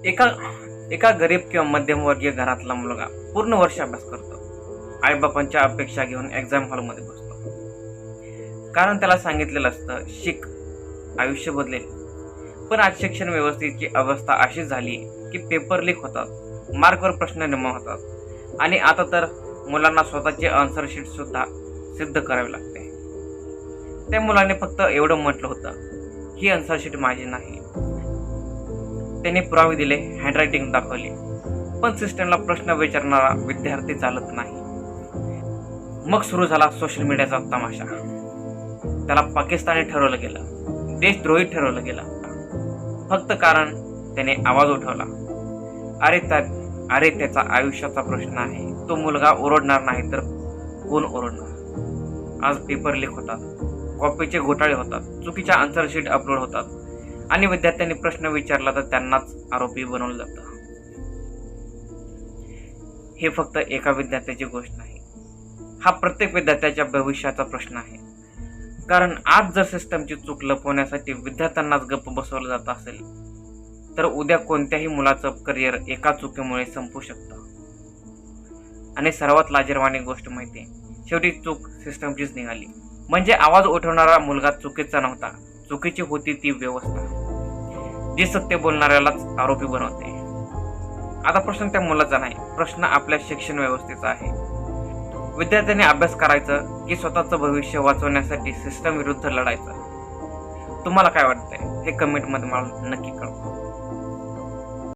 एका एका गरीब किंवा मध्यमवर्गीय घरातला मुलगा पूर्ण वर्ष अभ्यास करतो. आईबापांच्या अपेक्षा घेऊन एक्झाम हॉलमध्ये बसतो. कारण त्याला सांगितलेलं असतं, शिक, आयुष्य बदलेल. पण आज शिक्षण व्यवस्थेची अवस्था अशी झाली की पेपर लीक होतात, मार्कवर प्रश्न निर्माण होतात आणि आता तर मुलांना स्वतःचे आन्सर शीट सुद्धा सिद्ध करावे लागते. त्या मुलाने फक्त एवढं म्हटलं होतं, ही आन्सर शीट माझी नाही. त्याने पुरावे दिले, हँडरायटिंग दाखवली, पण सिस्टमला प्रश्न विचारणारा विद्यार्थी चालत नाही. मग सुरू झाला सोशल मीडियाचा तमाशा. त्याला पाकिस्तानी ठरवलं गेलं, देशद्रोही ठरवलं गेलं, फक्त कारण त्याने आवाज उठवला. अरे त्याचा आयुष्याचा प्रश्न आहे. तो मुलगा ओरडणार नाही तर कोण ओरडणार? आज पेपर लीक होतात, कॉपीचे घोटाळे होतात, चुकीच्या आन्सर शीट अपलोड होतात आणि विद्यार्थ्यांनी प्रश्न विचारला तर त्यांनाच आरोपी बनवलं जातं. हे फक्त एका विद्यार्थ्याची गोष्ट नाही, हा प्रत्येक विद्यार्थ्याच्या भविष्याचा प्रश्न आहे. कारण आज जर सिस्टमची चूक लपवण्यासाठी विद्यार्थ्यांनाच गप्प बसवलं जात असेल तर उद्या कोणत्याही मुलाचं करिअर एका चुकीमुळे संपू शकतं. आणि सर्वात लाजिरवाणी गोष्ट माहिती, शेवटी चूक सिस्टमचीच निघाली. म्हणजे आवाज उठवणारा मुलगा चुकीचा नव्हता, चुकीची होती ती व्यवस्था, जी सत्य बोलणाऱ्यालाच आरोपी बनवते. आता प्रश्न त्या मुलाचा नाही, प्रश्न आपल्या शिक्षण व्यवस्थेचा आहे. विद्यार्थ्यांनी अभ्यास करायचं की स्वतःचं भविष्य वाचवण्यासाठी सिस्टम विरुद्ध लढायचं? तुम्हाला काय वाटतंय हे कमेंटमध्ये मला नक्की कळवा.